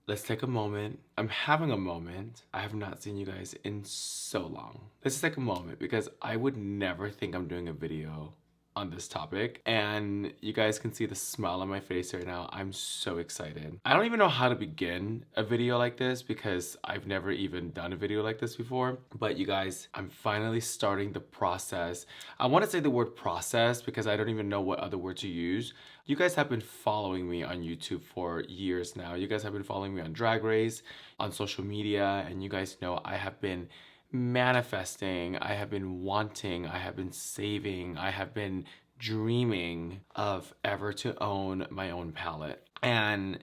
let's take a moment. I'm having a moment. I have not seen you guys in so long. Let's take a moment because I would never think I'm doing a video on this topic, and you guys can see the smile on my face right now. I'm so excited. I don't even know how to begin a video like this because I've never even done a video like this before, but you guys, I'm finally starting the process. I want to say the word process because I don't even know what other word to use. You guys have been following me on YouTube for years now. You guys have been following me on Drag Race, on social media, and you guys know I have been manifesting, I have been wanting, I have been saving, I have been dreaming of ever to own my own palette. And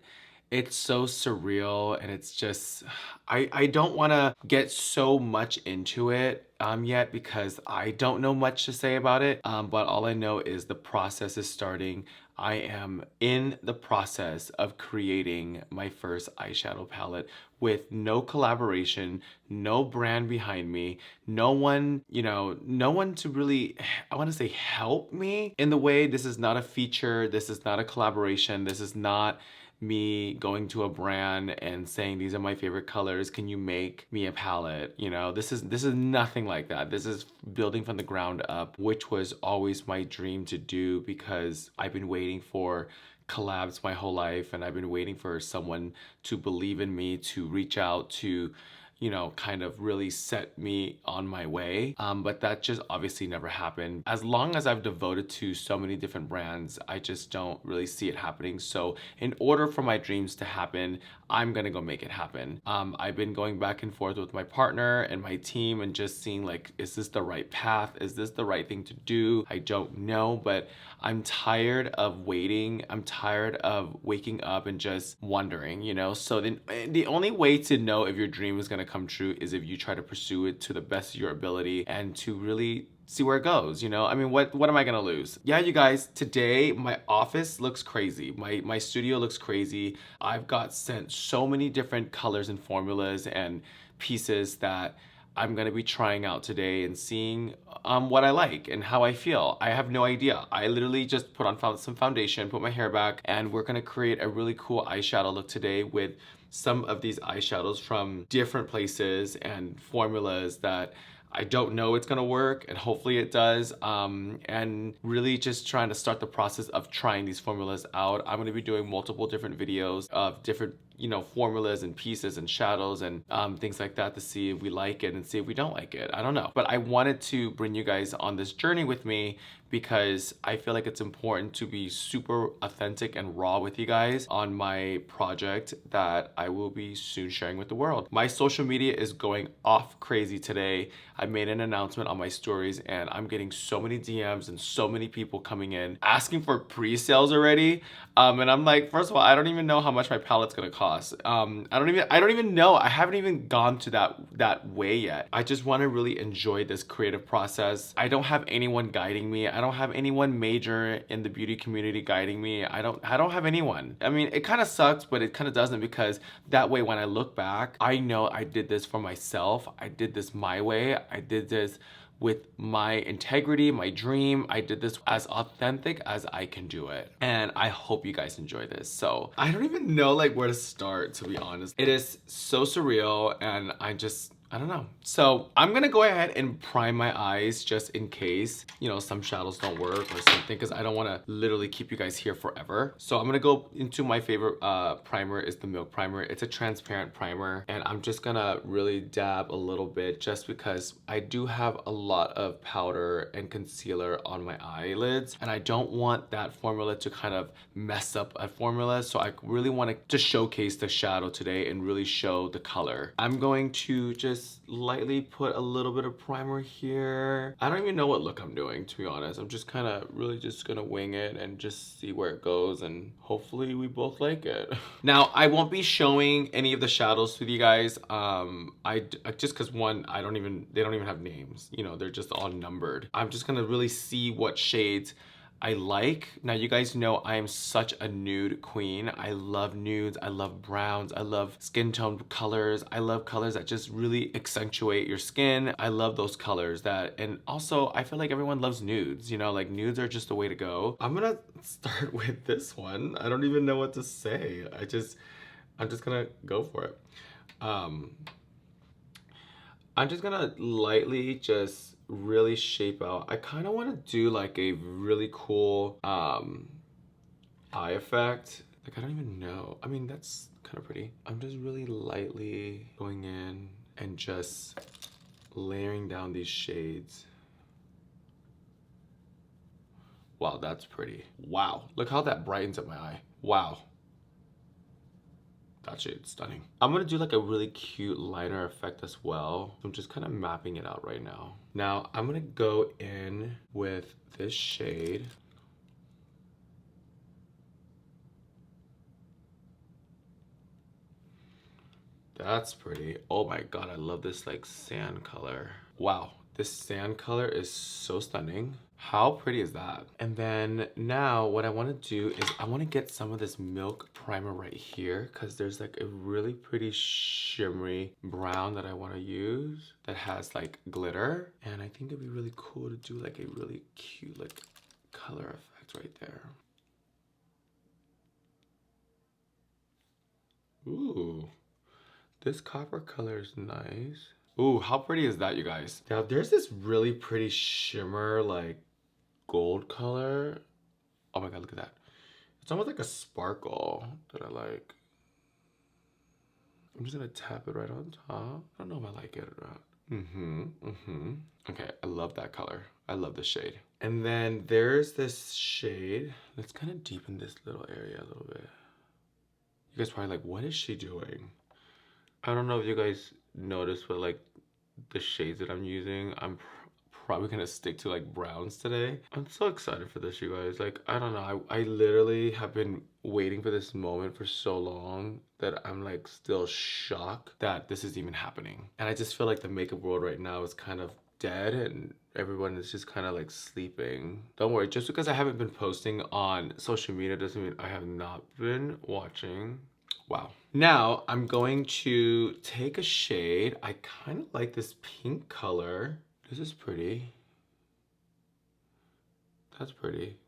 it's so surreal, and it's just, I don't want to get so much into it yet because I don't know much to say about it, but all I know is the process is starting. I am in the process of creating my first eyeshadow palette with no collaboration, no brand behind me, no one, you know, no one to really, I want to say help me in the way. This is not a feature, this is not a collaboration, this is not me going to a brand and saying these are my favorite colors, can you make me a palette? You know, this is nothing like that. This is building from the ground up, which was always my dream to do because I've been waiting for collabs my whole life, and I've been waiting for someone to believe in me, to reach out, to, you know, kind of really set me on my way. But that just obviously never happened. As long as I've devoted to so many different brands, I just don't really see it happening. So in order for my dreams to happen, I'm gonna go make it happen. I've been going back and forth with my partner and my team and just seeing like, is this the right path? Is this the right thing to do? I don't know, but I'm tired of waiting. I'm tired of waking up and just wondering, you know? So then the only way to know if your dream is gonna come true is if you try to pursue it to the best of your ability and to really see where it goes, you know? I mean, what am I gonna lose? Yeah, you guys, today my office looks crazy. My studio looks crazy. I've got sent so many different colors and formulas and pieces that I'm gonna be trying out today and seeing what I like and how I feel. I have no idea. I literally just put on some foundation, put my hair back, and we're gonna create a really cool eyeshadow look today with some of these eyeshadows from different places and formulas that I don't know it's gonna work, and hopefully it does. And really just trying to start the process of trying these formulas out. I'm gonna be doing multiple different videos of different, you know, formulas and pieces and shadows and things like that to see if we like it and see if we don't like it. I don't know. But I wanted to bring you guys on this journey with me because I feel like it's important to be super authentic and raw with you guys on my project that I will be soon sharing with the world. My social media is going off crazy today. I made an announcement on my stories and I'm getting so many DMs and so many people coming in asking for pre-sales already. And I'm like, first of all, I don't even know how much my palette's gonna cost. I don't even know. I haven't even gone to that way yet. I just want to really enjoy this creative process. I don't have anyone guiding me. I don't have anyone major in the beauty community guiding me. I don't have anyone. I mean, it kind of sucks, but it kind of doesn't, because that way when I look back, I know I did this for myself. I did this my way. I did this with my integrity, my dream. I did this as authentic as I can do it. And I hope you guys enjoy this. So I don't even know like where to start, to be honest. It is so surreal, and I don't know. So I'm gonna go ahead and prime my eyes just in case, you know, some shadows don't work or something, because I don't wanna literally keep you guys here forever. So I'm gonna go into my favorite primer, is the Milk Primer. It's a transparent primer, and I'm just gonna really dab a little bit just because I do have a lot of powder and concealer on my eyelids, and I don't want that formula to kind of mess up a formula. So I really wanna just showcase the shadow today and really show the color. I'm going to just lightly put a little bit of primer here. I don't even know what look I'm doing, to be honest. I'm just kind of really just gonna wing it and just see where it goes, and hopefully we both like it. Now, I won't be showing any of the shadows with you guys. I just because one, they don't even have names. You know, they're just all numbered. I'm just gonna really see what shades I like. Now, you guys know I am such a nude queen. I love nudes, I love browns, I love skin tone colors. I love colors that just really accentuate your skin. I love those colors and also I feel like everyone loves nudes, you know, like nudes are just the way to go. I'm gonna start with this one. I don't even know what to say. I'm just gonna go for it. I'm just gonna lightly just really shape out. I kind of want to do like a really cool eye effect. Like, I don't even know. I mean, that's kind of pretty. I'm just really lightly going in and just layering down these shades. Wow, that's pretty. Wow, look how that brightens up my eye. Wow. That shade's stunning. I'm gonna do like a really cute liner effect as well. I'm just kind of mapping it out right now. Now, I'm gonna go in with this shade. That's pretty. Oh my god, I love this like sand color. Wow, this sand color is so stunning. How pretty is that? And then now what I want to do is I want to get some of this milk primer right here because there's like a really pretty shimmery brown that I want to use that has like glitter. And I think it'd be really cool to do like a really cute like color effect right there. Ooh. This copper color is nice. Ooh, how pretty is that, you guys? Now, there's this really pretty shimmer, like, gold color. Oh my god, look at that. It's almost like a sparkle that I like. I'm just gonna tap it right on top. I don't know if I like it or not. Okay, I love that color. I love the shade. And then there's this shade. Let's kind of deepen this little area a little bit. You guys probably like, what is she doing? I don't know if you guys noticed, but like the shades that I'm using, I'm probably gonna stick to like browns today. I'm so excited for this, you guys. Like, I don't know, I literally have been waiting for this moment for so long that I'm like still shocked that this is even happening. And I just feel like the makeup world right now is kind of dead and everyone is just kind of like sleeping. Don't worry, just because I haven't been posting on social media doesn't mean I have not been watching. Wow. Now I'm going to take a shade. I kind of like this pink color. This is pretty. That's pretty.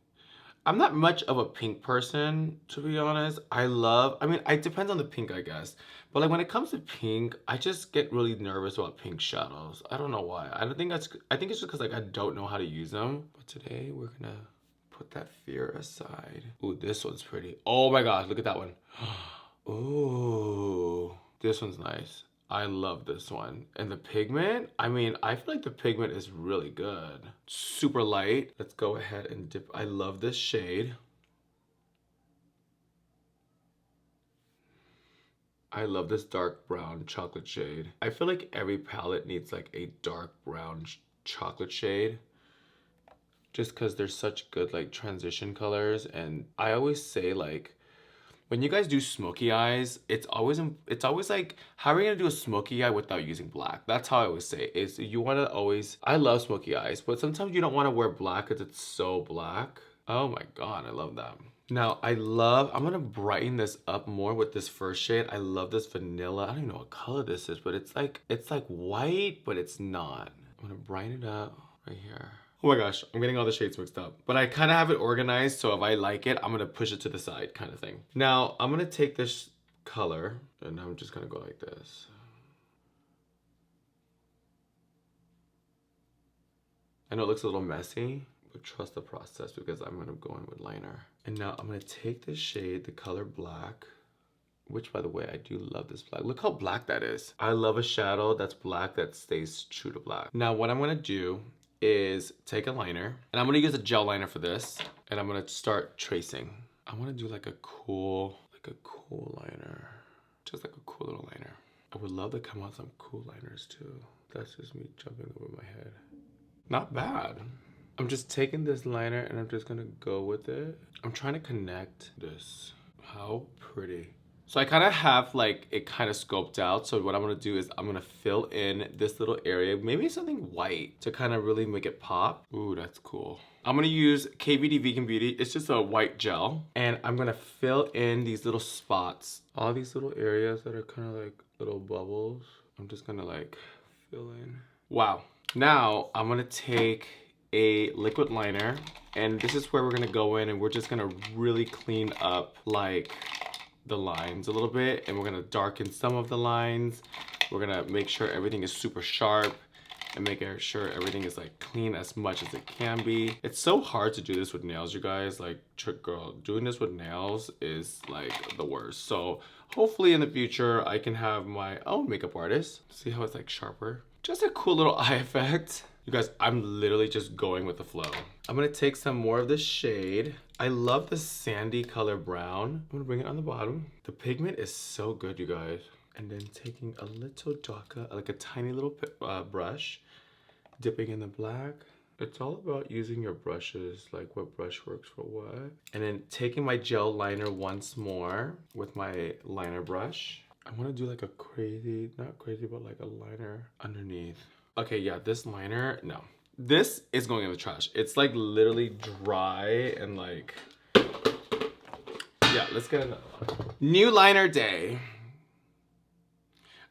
I'm not much of a pink person, to be honest. I mean, it depends on the pink, I guess. But like when it comes to pink, I just get really nervous about pink shadows. I don't know why. I think it's just because like I don't know how to use them. But today we're gonna put that fear aside. Ooh, this one's pretty. Oh my god, look at that one. Ooh, this one's nice. I love this one. And the pigment, I mean, I feel like the pigment is really good. Super light. Let's go ahead and dip. I love this shade. I love this dark brown chocolate shade. I feel like every palette needs like a dark brown chocolate shade. Just because they're such good like transition colors. And I always say like, when you guys do smoky eyes, it's always like, how are you gonna do a smoky eye without using black? That's how I always say it, is you wanna always, I love smoky eyes, but sometimes you don't wanna wear black because it's so black. Oh my god, I love that. Now, I'm gonna brighten this up more with this first shade. I love this vanilla. I don't even know what color this is, but it's like white, but it's not. I'm gonna brighten it up right here. Oh my gosh, I'm getting all the shades mixed up. But I kind of have it organized, so if I like it, I'm gonna push it to the side kind of thing. Now, I'm gonna take this color, and I'm just gonna go like this. I know it looks a little messy, but trust the process because I'm gonna go in with liner. And now I'm gonna take this shade, the color black, which by the way, I do love this black. Look how black that is. I love a shadow that's black that stays true to black. Now, what I'm gonna do is take a liner, and I'm gonna use a gel liner for this, and I'm gonna start tracing. I wanna do like a cool liner. Just like a cool little liner. I would love to come out some cool liners too. That's just me jumping over my head. Not bad. I'm just taking this liner and I'm just gonna go with it. I'm trying to connect this. How pretty. So I kind of have like it kind of scoped out. So what I'm gonna do is I'm gonna fill in this little area, maybe something white to kind of really make it pop. Ooh, that's cool. I'm gonna use KVD Vegan Beauty. It's just a white gel. And I'm gonna fill in these little spots. All these little areas that are kind of like little bubbles. I'm just gonna like fill in. Wow. Now I'm gonna take a liquid liner, and this is where we're gonna go in and we're just gonna really clean up like the lines a little bit, and we're gonna darken some of the lines. We're gonna make sure everything is super sharp and make sure everything is like clean as much as it can be. It's so hard to do this with nails, you guys. Like, girl, doing this with nails is like the worst. So hopefully in the future I can have my own makeup artist. See how it's like sharper? Just a cool little eye effect. You guys, I'm literally just going with the flow. I'm gonna take some more of this shade. I love the sandy color brown. I'm gonna bring it on the bottom. The pigment is so good, you guys. And then taking a little darker, like a tiny little brush, dipping in the black. It's all about using your brushes, like what brush works for what. And then taking my gel liner once more with my liner brush. I wanna do like a crazy, not crazy, but like a liner underneath. Okay, yeah, this liner, no. This is going in the trash. It's like literally dry and like, yeah, let's get another one. New liner day.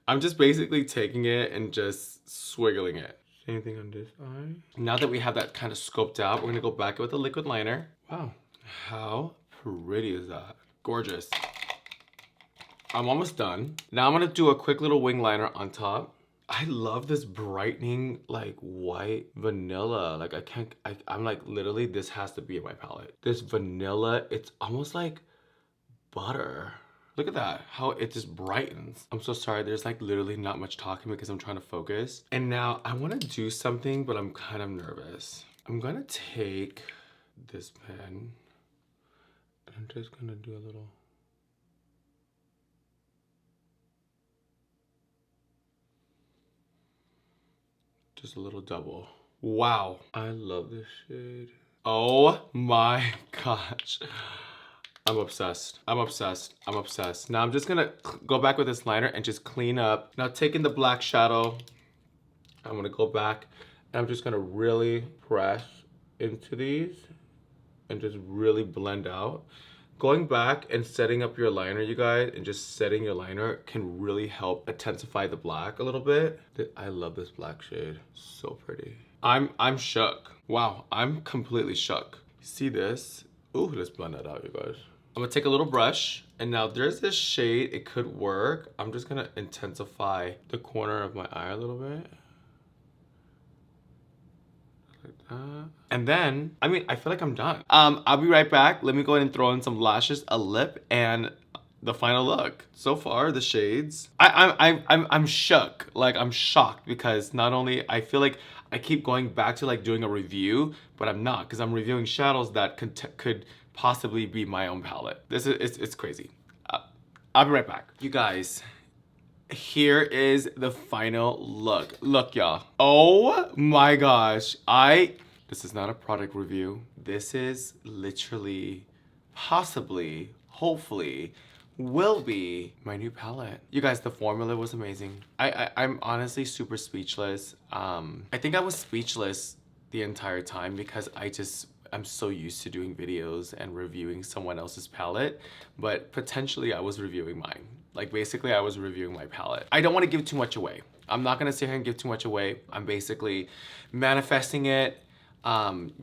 I'm just basically taking it and just swiggling it. Same thing on this eye. Now that we have that kind of scoped out, we're gonna go back with a liquid liner. Wow, how pretty is that? Gorgeous. I'm almost done. Now I'm gonna do a quick little wing liner on top. I love this brightening like white vanilla. Like I'm like literally this has to be in my palette. This vanilla, it's almost like butter. Look at that, how it just brightens. I'm so sorry, there's like literally not much talking because I'm trying to focus. And now I wanna do something, but I'm kind of nervous. I'm gonna take this pen and I'm just gonna do a little. Just a little double. Wow, I love this shade. Oh my gosh. I'm obsessed. I'm obsessed. I'm obsessed. Now I'm just gonna go back with this liner and just clean up. Now taking the black shadow, I'm gonna go back and I'm just gonna really press into these and just really blend out. Going back and setting up your liner, you guys, and just setting your liner can really help intensify the black a little bit. I love this black shade. So pretty. I'm shook. Wow, I'm completely shook. See this? Ooh, let's blend that out, you guys. I'm gonna take a little brush, and now there's this shade, it could work. I'm just gonna intensify the corner of my eye a little bit. Like that. And then, I mean, I feel like I'm done. I'll be right back. Let me go ahead and throw in some lashes, a lip, and the final look. So far, the shades. I'm shook. Like, I'm shocked because not only, I feel like I keep going back to like doing a review, but I'm not, because I'm reviewing shadows that could possibly be my own palette. This is, it's crazy. I'll be right back. You guys, here is the final look. Look, y'all. Oh my gosh. This is not a product review. This is literally, possibly, hopefully, will be my new palette. You guys, the formula was amazing. I'm honestly super speechless. I think I was speechless the entire time because I'm so used to doing videos and reviewing someone else's palette, but potentially I was reviewing mine. Like basically I was reviewing my palette. I don't want to give too much away. I'm not gonna sit here and give too much away. I'm basically manifesting it,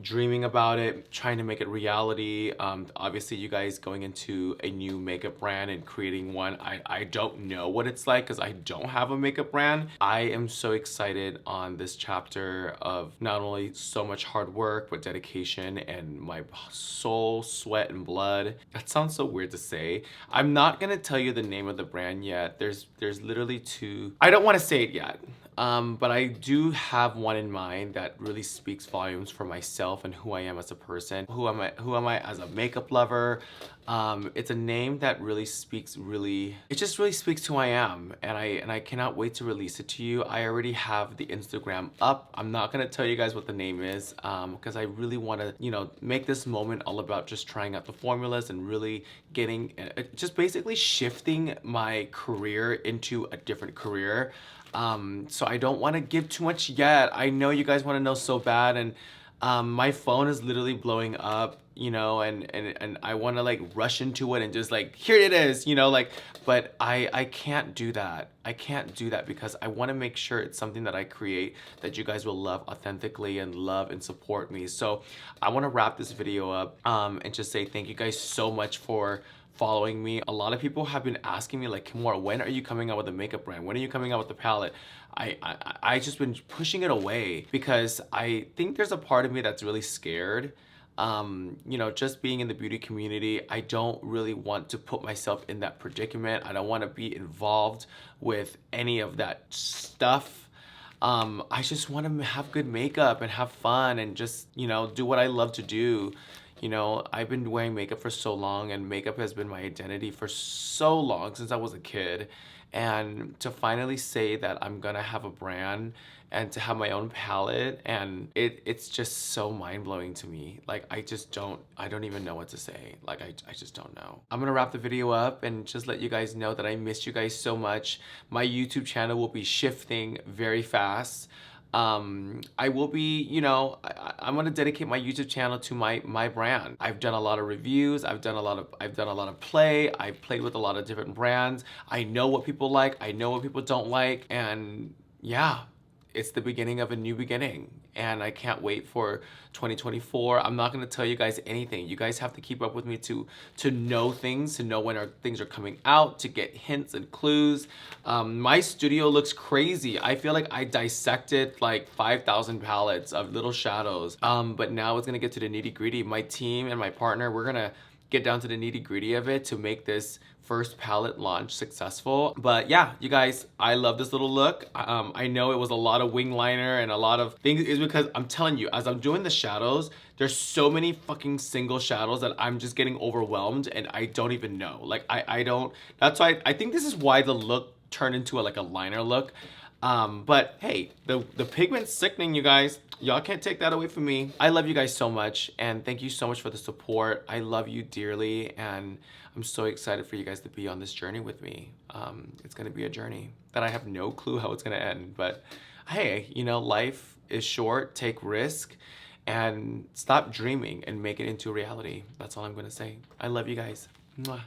dreaming about it, trying to make it reality. Obviously you guys going into a new makeup brand and creating one, I don't know what it's like because I don't have a makeup brand. I am so excited on this chapter of not only so much hard work, but dedication and my soul, sweat, and blood. That sounds so weird to say. I'm not gonna tell you the name of the brand yet. There's literally two. I don't want to say it yet. But I do have one in mind that really speaks volumes for myself and who I am as a person. Who am I as a makeup lover? It's a name that really speaks it just really speaks who I am, and I cannot wait to release it to you. I already have the Instagram up. I'm not gonna tell you guys what the name is because I really want to, you know, make this moment all about just trying out the formulas and really getting, just basically shifting my career into a different career. So I don't want to give too much yet. I know you guys want to know so bad, and my phone is literally blowing up, you know, and I want to like rush into it and just like, here it is, you know, like, but I can't do that. I can't do that because I want to make sure it's something that I create that you guys will love authentically and love and support me. So I want to wrap this video up and just say thank you guys so much for following me. A lot of people have been asking me like, Kimora, when are you coming out with a makeup brand? When are you coming out with the palette? I just been pushing it away because I think there's a part of me that's really scared. You know, just being in the beauty community, I don't really want to put myself in that predicament. I don't want to be involved with any of that stuff. I just want to have good makeup and have fun and just, you know, do what I love to do. You know, I've been wearing makeup for so long, and makeup has been my identity for so long, since I was a kid. And to finally say that I'm gonna have a brand and to have my own palette, and it's just so mind-blowing to me. Like, I don't even know what to say. Like, I just don't know. I'm gonna wrap the video up and just let you guys know that I missed you guys so much. My YouTube channel will be shifting very fast. I will be, you know, I'm gonna dedicate my YouTube channel to my brand. I've done a lot of reviews, I've done a lot of play, I've played with a lot of different brands. I know what people like, I know what people don't like, and yeah, it's the beginning of a new beginning, and I can't wait for 2024. I'm not gonna tell you guys anything. You guys have to keep up with me to know things, to know when things are coming out, to get hints and clues. My studio looks crazy. I feel like I dissected like 5,000 palettes of little shadows, but now it's gonna get to the nitty-gritty. My team and my partner, we're gonna get down to the nitty-gritty of it to make this first palette launch successful. But yeah, you guys, I love this little look. I know it was a lot of wing liner and a lot of things, is because I'm telling you, as I'm doing the shadows, there's so many fucking single shadows that I'm just getting overwhelmed, and I don't even know. Like, I don't, that's why I think this is why the look turned into like a liner look. But hey, the pigment's sickening, you guys. Y'all can't take that away from me. I love you guys so much, and thank you so much for the support. I love you dearly, and I'm so excited for you guys to be on this journey with me. It's gonna be a journey that I have no clue how it's gonna end, but hey, you know, life is short, take risk, and stop dreaming and make it into reality. That's all I'm gonna say. I love you guys. Mwah.